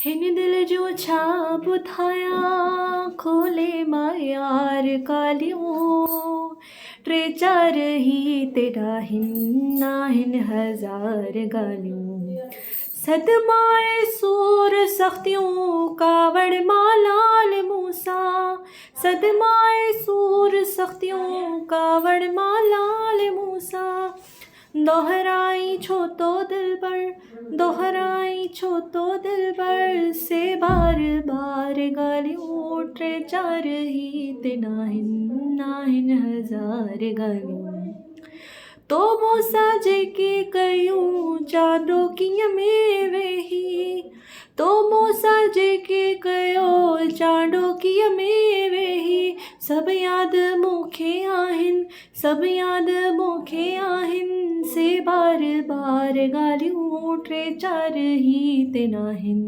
हिन दिल जो छा ॿुधायां खोले मां यार ॻाल्हियूं टे चार ही तेरा हिन आहिनि हज़ार ॻाल्हियूं सदमाए सूर सख़्तियूं कावड़ मां लाल मूसां सदमाए सूर सख़्तियूं कावड़ मां लाल मूसां दोहराई छो तो दिलबर से बार बार ॻाल्हियूं टे चार ही ते नाहिन हज़ार ॻाल्हियूं तो मूंसां जेके कयूं जाडो कीअं में वेही तो मूंसां जेके कयो जाडो कीअं में वेही सभु यादि मूंखे आहिनि से बार बार ॻाल्हियूं टे चार ही ते नाहिन